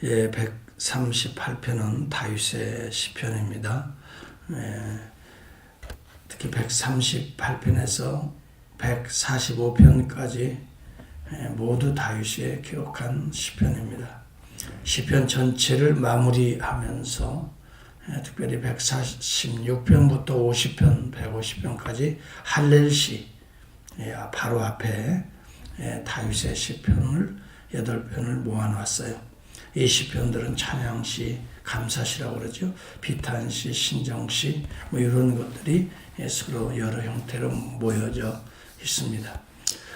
예, 138편은 다윗의 시편입니다. 특히 138편에서 145편까지 모두 다윗이 기록한 시편입니다. 시편 전체를 마무리하면서 특별히 146편부터 50편, 150편까지 할렐시 바로 앞에 다윗의 시편을 8편을 모아놨어요. 이 시편들은 찬양시, 감사시라고 그러죠. 비탄시, 신정시 이런 것들이 서로 여러 형태로 모여져 있습니다.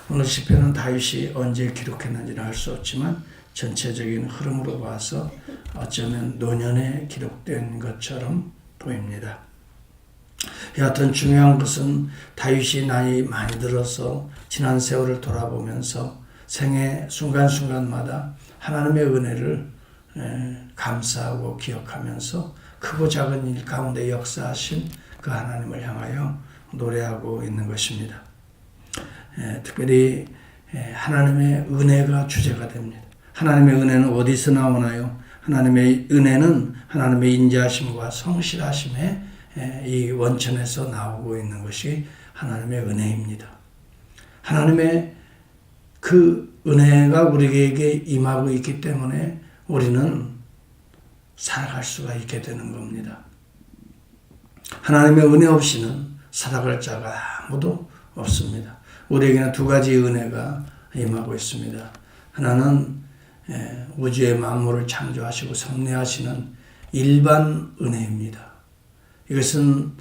오늘 시편은 다윗이 언제 기록했는지는 알 수 없지만 전체적인 흐름으로 봐서 어쩌면 노년에 기록된 것처럼 보입니다. 여하튼 중요한 것은 다윗이 나이 많이 들어서 지난 세월을 돌아보면서 생애 순간순간마다 하나님의 은혜를 감사하고 기억하면서 크고 작은 일 가운데 역사하신 그 하나님을 향하여 노래하고 있는 것입니다. 특별히 하나님의 은혜가 주제가 됩니다. 하나님의 은혜는 어디서 나오나요? 하나님의 은혜는 하나님의 인자하심과 성실하심의 이 원천에서 나오고 있는 것이 하나님의 은혜입니다. 하나님의 그 은혜가 우리에게 임하고 있기 때문에 우리는 살아갈 수가 있게 되는 겁니다. 하나님의 은혜 없이는 살아갈 자가 아무도 없습니다. 우리에게는 두 가지 은혜가 임하고 있습니다. 하나는 우주의 만물을 창조하시고 섭리하시는 일반 은혜입니다. 이것은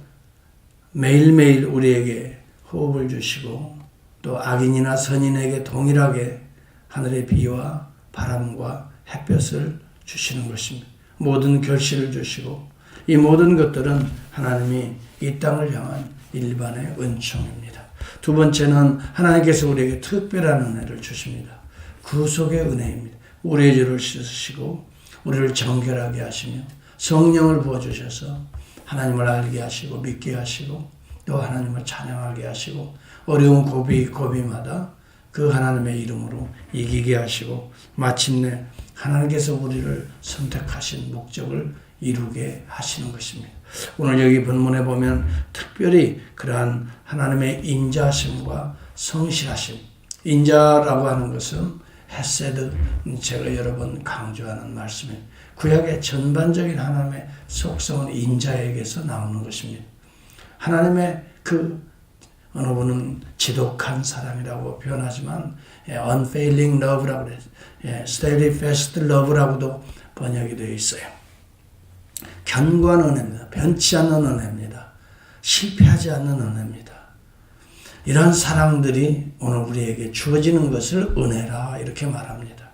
매일매일 우리에게 호흡을 주시고 또 악인이나 선인에게 동일하게 하늘의 비와 바람과 햇볕을 주시는 것입니다. 모든 결실을 주시고 이 모든 것들은 하나님이 이 땅을 향한 일반의 은총입니다. 두 번째는 하나님께서 우리에게 특별한 은혜를 주십니다. 구속의 은혜입니다. 우리의 죄를 씻으시고 우리를 정결하게 하시며 성령을 부어주셔서 하나님을 알게 하시고 믿게 하시고 또 하나님을 찬양하게 하시고 어려운 고비마다 그 하나님의 이름으로 이기게 하시고 마침내 하나님께서 우리를 선택하신 목적을 이루게 하시는 것입니다. 오늘 여기 본문에 보면 특별히 그러한 하나님의 인자하심과 성실하심, 인자라고 하는 것은 헤세드, 제가 여러 번 강조하는 말씀이에요. 구약의 전반적인 하나님의 속성은 인자에게서 나오는 것입니다. 하나님의 어느 분은 지독한 사랑이라고 표현하지만 unfailing love라고 그래요. steadfast love라고도 번역이 되어 있어요. 견고한 은혜입니다. 변치 않는 은혜입니다. 실패하지 않는 은혜입니다. 이런 사랑들이 오늘 우리에게 주어지는 것을 은혜라 이렇게 말합니다.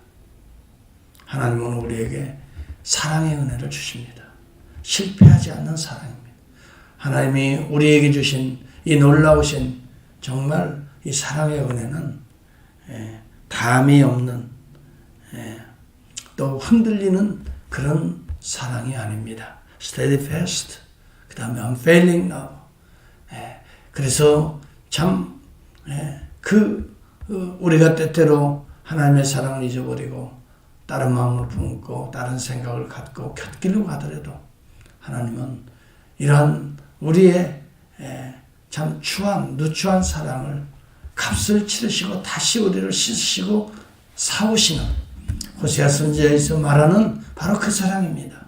하나님은 오늘 우리에게 사랑의 은혜를 주십니다. 실패하지 않는 사랑입니다. 하나님이 우리에게 주신 이 놀라우신 정말 이 사랑의 은혜는 담이 없는 또 흔들리는 그런 사랑이 아닙니다. steadfast, 그 다음에 unfailing love. 그래서 참 우리가 때때로 하나님의 사랑을 잊어버리고 다른 마음을 품고 다른 생각을 갖고 곁길로 가더라도 하나님은 이러한 우리의 참 누추한 사랑을 값을 치르시고 다시 우리를 씻으시고 사오시는 호세아 선지자에서 말하는 바로 그 사랑입니다.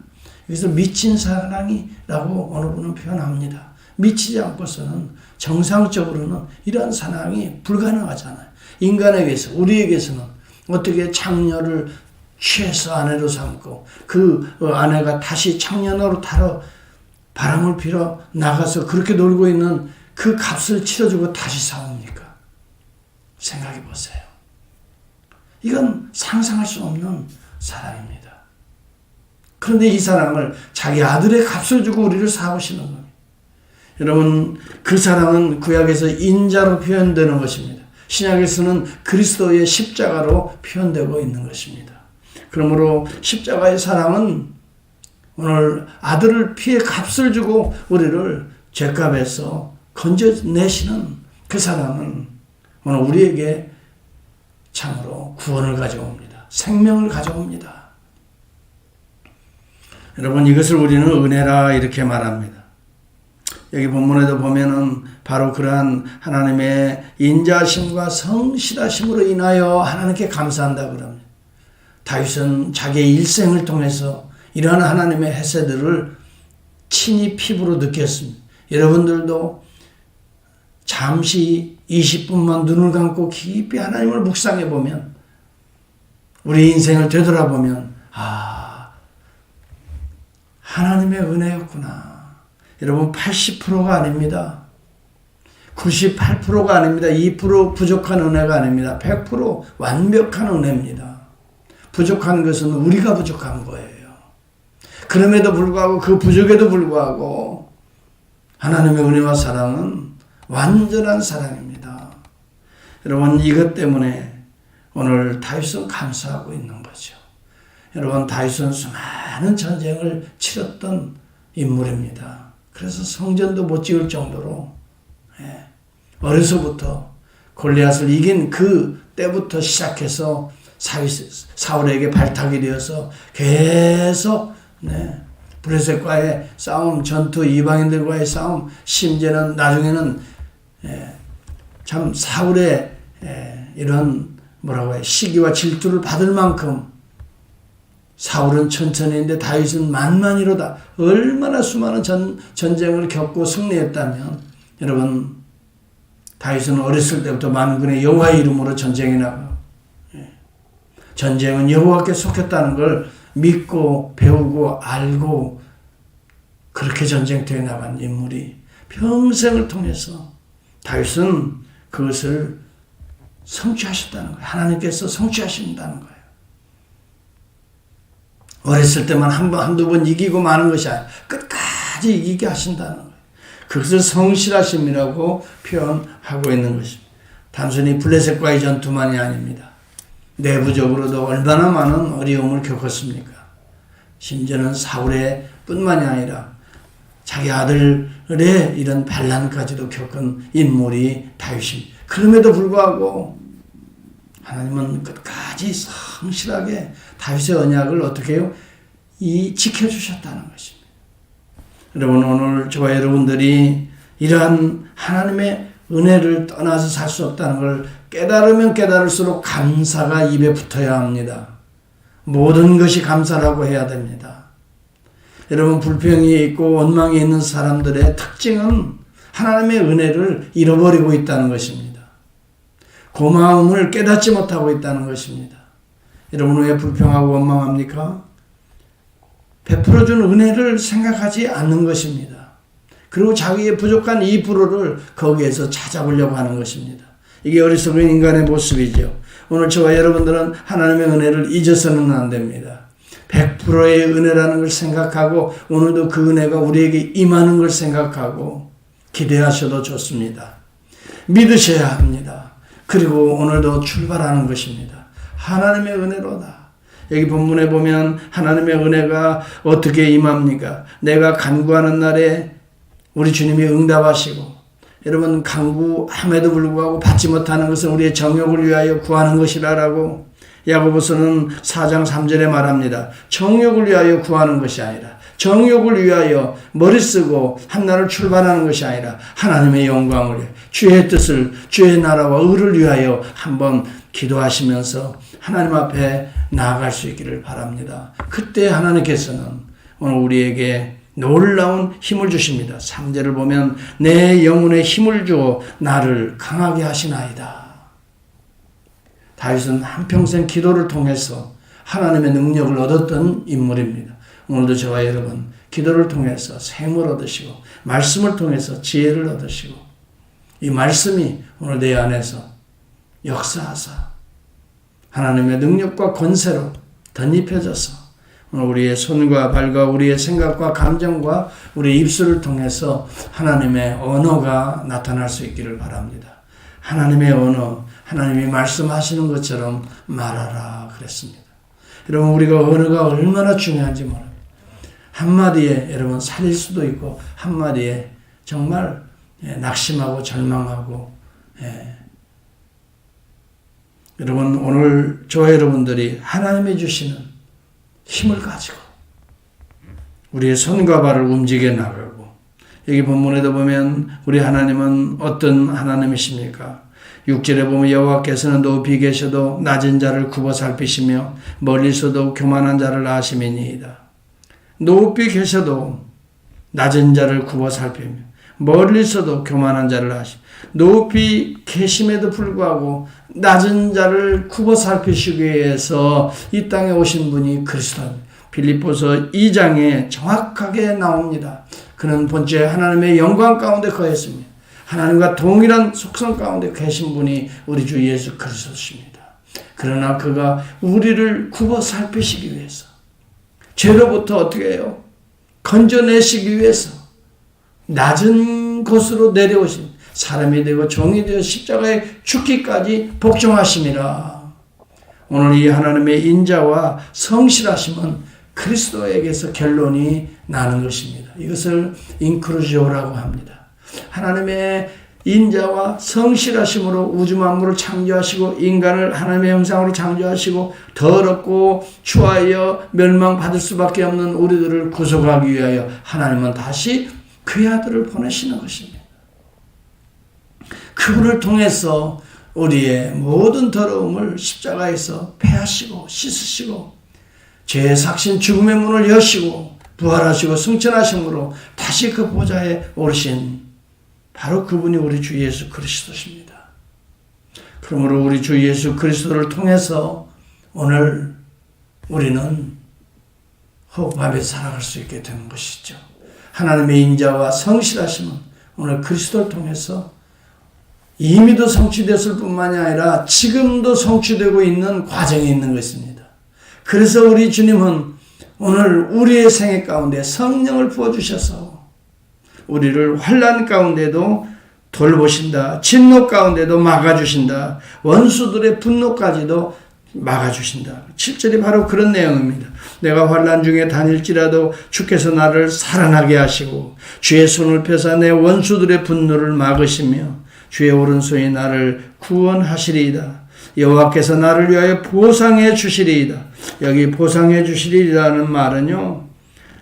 여기서 미친 사랑이라고 어느 분은 표현합니다. 미치지 않고서는 정상적으로는 이러한 사랑이 불가능하잖아요. 인간에게서 우리에게서는 어떻게 창녀를 취해서 아내로 삼고 그 아내가 다시 창녀로 타러 바람을 피러 나가서 그렇게 놀고 있는 그 값을 치러주고 다시 사옵니까? 생각해 보세요. 이건 상상할 수 없는 사랑입니다. 그런데 이 사랑을 자기 아들의 값을 주고 우리를 사오시는 겁니다. 여러분, 그 사랑은 구약에서 인자로 표현되는 것입니다. 신약에서는 그리스도의 십자가로 표현되고 있는 것입니다. 그러므로 십자가의 사랑은 오늘 아들을 피해 값을 주고 우리를 죄값에서 건져내시는 그 사랑은 오늘 우리에게 참으로 구원을 가져옵니다. 생명을 가져옵니다. 여러분, 이것을 우리는 은혜라 이렇게 말합니다. 여기 본문에도 보면은 바로 그러한 하나님의 인자하심과 성실하심으로 인하여 하나님께 감사한다고 그럽니다. 다윗은 자기의 일생을 통해서 이러한 하나님의 헤세드를 친히 피부로 느꼈습니다. 여러분들도 잠시 20분만 눈을 감고 깊이 하나님을 묵상해 보면, 우리 인생을 되돌아보면, 하나님의 은혜였구나. 여러분, 80%가 아닙니다. 98%가 아닙니다. 2% 부족한 은혜가 아닙니다. 100% 완벽한 은혜입니다. 부족한 것은 우리가 부족한 거예요. 그럼에도 불구하고, 그 부족에도 불구하고 하나님의 은혜와 사랑은 완전한 사랑입니다. 여러분, 이것 때문에 오늘 다윗은 감사하고 있는 거죠. 여러분, 다윗은 수많은 전쟁을 치렀던 인물입니다. 그래서 성전도 못 지을 정도로 어려서부터 골리앗을 이긴 그 때부터 시작해서 사울에게 발탁이 되어서 계속 블레셋과의 싸움, 전투, 이방인들과의 싸움, 심지어는 나중에는 참 사울의 이런 시기와 질투를 받을 만큼 사울은 천천히인데 다윗은 만만히로다. 얼마나 수많은 전쟁을 겪고 승리했다면, 여러분, 다윗은 어렸을 때부터 만군의 여호와의 이름으로 전쟁에 나가고, 전쟁은 여호와께 속했다는 걸 믿고 배우고 알고 그렇게 전쟁터에 나간 인물이 평생을 통해서 다윗은 그것을 성취하셨다는 거예요. 하나님께서 성취하신다는 거예요. 어렸을 때만 한두 번 이기고 마는 것이 아니라 끝까지 이기게 하신다는 거예요. 그것을 성실하심이라고 표현하고 있는 것입니다. 단순히 블레셋과의 전투만이 아닙니다. 내부적으로도 얼마나 많은 어려움을 겪었습니까? 심지어는 사울의 뿐만이 아니라 자기 아들의 이런 반란까지도 겪은 인물이 다윗입니다. 그럼에도 불구하고 하나님은 끝까지 성실하게 다윗의 언약을 어떻게 해요? 지켜주셨다는 것입니다. 여러분, 오늘 저와 여러분들이 이러한 하나님의 은혜를 떠나서 살 수 없다는 걸 깨달으면 깨달을수록 감사가 입에 붙어야 합니다. 모든 것이 감사라고 해야 됩니다. 여러분, 불평이 있고 원망이 있는 사람들의 특징은 하나님의 은혜를 잃어버리고 있다는 것입니다. 고마움을 깨닫지 못하고 있다는 것입니다. 여러분, 왜 불평하고 원망합니까? 베풀어준 은혜를 생각하지 않는 것입니다. 그리고 자기의 부족한 2%를 거기에서 찾아보려고 하는 것입니다. 이게 어리석은 인간의 모습이죠. 오늘 저와 여러분들은 하나님의 은혜를 잊어서는 안 됩니다. 100%의 은혜라는 걸 생각하고 오늘도 그 은혜가 우리에게 임하는 걸 생각하고 기대하셔도 좋습니다. 믿으셔야 합니다. 그리고 오늘도 출발하는 것입니다. 하나님의 은혜로다. 여기 본문에 보면 하나님의 은혜가 어떻게 임합니까? 내가 간구하는 날에 우리 주님이 응답하시고, 여러분, 간구함에도 불구하고 받지 못하는 것은 우리의 정욕을 위하여 구하는 것이라고 야고보서는 4장 3절에 말합니다. 정욕을 위하여 구하는 것이 아니라, 정욕을 위하여 머리 쓰고 한날을 출발하는 것이 아니라 하나님의 영광을 위해 주의 뜻을, 주의 나라와 의를 위하여 한번 기도하시면서 하나님 앞에 나아갈 수 있기를 바랍니다. 그때 하나님께서는 오늘 우리에게 놀라운 힘을 주십니다. 3절을 보면 내 영혼에 힘을 주어 나를 강하게 하시나이다. 다윗은 한평생 기도를 통해서 하나님의 능력을 얻었던 인물입니다. 오늘도 저와 여러분 기도를 통해서 샘을 얻으시고 말씀을 통해서 지혜를 얻으시고 이 말씀이 오늘 내 안에서 역사하사 하나님의 능력과 권세로 덧입혀져서 오늘 우리의 손과 발과 우리의 생각과 감정과 우리의 입술을 통해서 하나님의 언어가 나타날 수 있기를 바랍니다. 하나님의 언어, 하나님이 말씀하시는 것처럼 말하라 그랬습니다. 여러분, 우리가 언어가 얼마나 중요한지 모릅니다. 한마디에 여러분 살릴 수도 있고 한마디에 정말 낙심하고 절망하고 여러분, 오늘 저와 여러분들이 하나님이 주시는 힘을 가지고 우리의 손과 발을 움직여 나가고, 여기 본문에도 보면 우리 하나님은 어떤 하나님이십니까? 6절에 보면 여호와께서는 높이 계셔도 낮은 자를 굽어 살피시며 멀리서도 교만한 자를 아심이니이다. 높이 계셔도 낮은 자를 굽어 살피며 멀리서도 교만한 자를 아심. 높이 계심에도 불구하고 낮은 자를 굽어 살피시기 위해서 이 땅에 오신 분이 그리스도입니다. 빌립보서 2장에 정확하게 나옵니다. 그는 본체 하나님의 영광 가운데 거했습니다. 하나님과 동일한 속성 가운데 계신 분이 우리 주 예수 그리스도십니다. 그러나 그가 우리를 굽어 살피시기 위해서, 죄로부터 어떻게 해요? 건져내시기 위해서 낮은 곳으로 내려오신 사람이 되고 종이 되어 십자가에 죽기까지 복종하심이라. 오늘 이 하나님의 인자와 성실하심은 그리스도에게서 결론이 나는 것입니다. 이것을 인크루지오라고 합니다. 하나님의 인자와 성실하심으로 우주 만물을 창조하시고 인간을 하나님의 형상으로 창조하시고 더럽고 추하여 멸망받을 수밖에 없는 우리들을 구속하기 위하여 하나님은 다시 그의 아들을 보내시는 것입니다. 그분을 통해서 우리의 모든 더러움을 십자가에서 패하시고 씻으시고 죄의 삭신 죽음의 문을 여시고 부활하시고 승천하심으로 다시 그 보좌에 오르신 바로 그분이 우리 주 예수 그리스도십니다. 그러므로 우리 주 예수 그리스도를 통해서 오늘 우리는 호흡하며 살아갈 수 있게 되는 것이죠. 하나님의 인자와 성실하심은 오늘 그리스도를 통해서 이미도 성취됐을 뿐만이 아니라 지금도 성취되고 있는 과정에 있는 것입니다. 그래서 우리 주님은 오늘 우리의 생애 가운데 성령을 부어주셔서 우리를 환난 가운데도 돌보신다. 진노 가운데도 막아주신다. 원수들의 분노까지도 막아주신다. 7절이 바로 그런 내용입니다. 내가 환난 중에 다닐지라도 주께서 나를 살아나게 하시고 주의 손을 펴사 내 원수들의 분노를 막으시며 주의 오른손이 나를 구원하시리이다. 여호와께서 나를 위하여 보상해 주시리이다. 여기 보상해 주시리라는 말은요,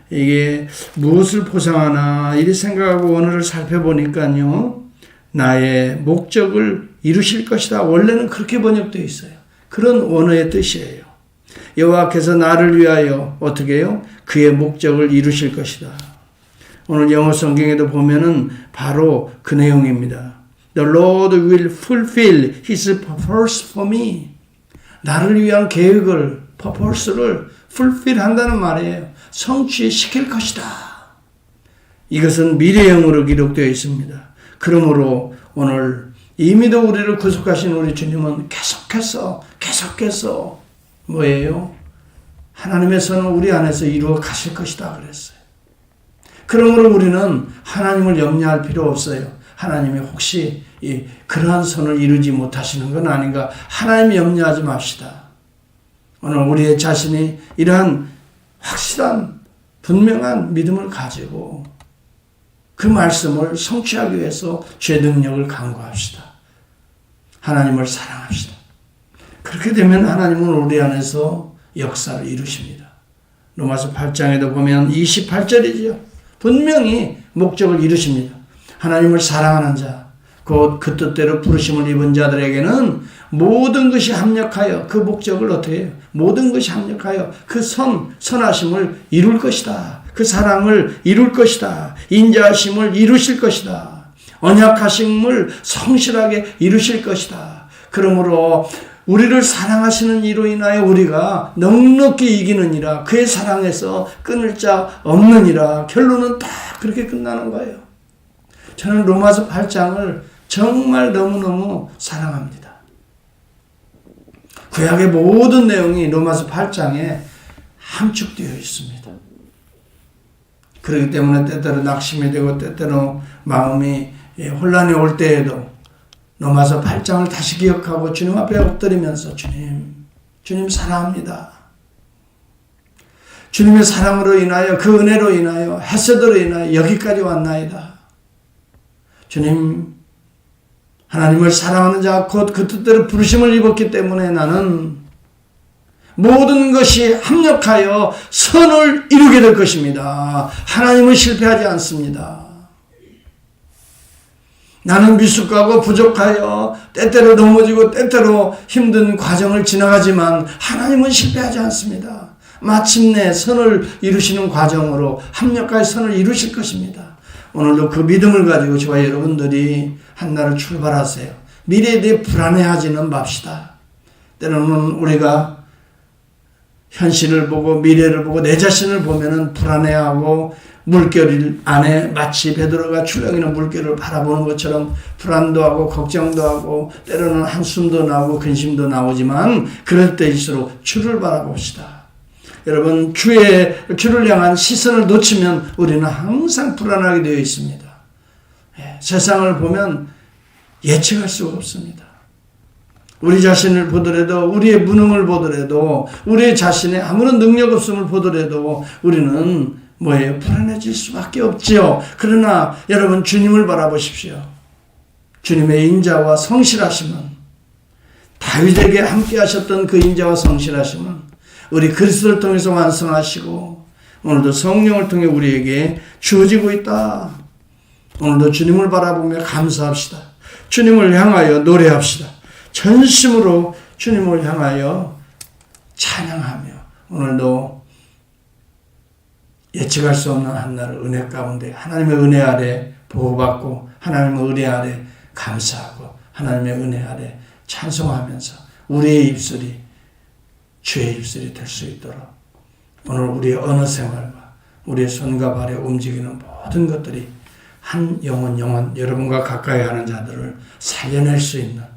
이게 무엇을 보상하나 이리 생각하고 원어를 살펴보니까요, 나의 목적을 이루실 것이다. 원래는 그렇게 번역되어 있어요. 그런 원어의 뜻이에요. 여호와께서 나를 위하여 어떻게 해요? 그의 목적을 이루실 것이다. 오늘 영어 성경에도 보면은 바로 그 내용입니다. The Lord will fulfill His purpose for me. 나를 위한 계획을, purpose를 fulfill 한다는 말이에요. 성취시킬 것이다. 이것은 미래형으로 기록되어 있습니다. 그러므로 오늘 이미도 우리를 구속하신 우리 주님은 계속해서 뭐예요? 하나님의 선을 우리 안에서 이루어 가실 것이다 그랬어요. 그러므로 우리는 하나님을 염려할 필요 없어요. 하나님이 혹시 그러한 선을 이루지 못하시는 건 아닌가? 하나님 염려하지 맙시다. 오늘 우리의 자신이 이러한 확실한 분명한 믿음을 가지고 그 말씀을 성취하기 위해서 죄 능력을 강구합시다. 하나님을 사랑합시다. 그렇게 되면 하나님은 우리 안에서 역사를 이루십니다. 로마서 8장에도 보면 28절이죠. 분명히 목적을 이루십니다. 하나님을 사랑하는 자, 곧 그 뜻대로 부르심을 입은 자들에게는 모든 것이 합력하여 그 목적을 어떻게 해요? 모든 것이 합력하여 그 선하심을 이룰 것이다. 그 사랑을 이룰 것이다. 인자하심을 이루실 것이다. 언약하심을 성실하게 이루실 것이다. 그러므로 우리를 사랑하시는 이로 인하여 우리가 넉넉히 이기느니라. 그의 사랑에서 끊을 자 없느니라. 결론은 다 그렇게 끝나는 거예요. 저는 로마서 8장을 정말 너무너무 사랑합니다. 구약의 모든 내용이 로마서 8장에 함축되어 있습니다. 그렇기 때문에 때때로 낙심이 되고 때때로 마음이 혼란이 올 때에도 로마서 8장을 다시 기억하고 주님 앞에 엎드리면서 주님 사랑합니다. 주님의 사랑으로 인하여 그 은혜로 인하여 햇새들로 인하여 여기까지 왔나이다. 주님, 하나님을 사랑하는 자 곧 그 뜻대로 부르심을 입었기 때문에 나는 모든 것이 합력하여 선을 이루게 될 것입니다. 하나님은 실패하지 않습니다. 나는 미숙하고 부족하여 때때로 넘어지고 때때로 힘든 과정을 지나가지만 하나님은 실패하지 않습니다. 마침내 선을 이루시는 과정으로 합력하여 선을 이루실 것입니다. 오늘도 그 믿음을 가지고 저와 여러분들이 한날을 출발하세요. 미래에 대해 불안해하지는 맙시다. 때로는 우리가 현실을 보고 미래를 보고 내 자신을 보면은 불안해하고 물결 안에 마치 베드로가 출렁이는 물결을 바라보는 것처럼 불안도 하고 걱정도 하고 때로는 한숨도 나오고 근심도 나오지만 그럴 때일수록 주를 바라봅시다. 여러분 주를 향한 시선을 놓치면 우리는 항상 불안하게 되어 있습니다. 세상을 보면 예측할 수가 없습니다. 우리 자신을 보더라도 우리의 무능을 보더라도 우리 자신의 아무런 능력 없음을 보더라도 우리는 뭐예요? 불안해질 수밖에 없지요. 그러나 여러분 주님을 바라보십시오. 주님의 인자와 성실하심은 다윗에게 함께 하셨던 그 인자와 성실하심은 우리 그리스도를 통해서 완성하시고 오늘도 성령을 통해 우리에게 주어지고 있다. 오늘도 주님을 바라보며 감사합시다. 주님을 향하여 노래합시다. 전심으로 주님을 향하여 찬양하며 오늘도 예측할 수 없는 한날을 은혜 가운데 하나님의 은혜 아래 보호받고 하나님의 은혜 아래 감사하고 하나님의 은혜 아래 찬송하면서 우리의 입술이 주의 입술이 될 수 있도록 오늘 우리의 언어 생활과 우리의 손과 발에 움직이는 모든 것들이 한 영혼 여러분과 가까이 하는 자들을 살려낼 수 있는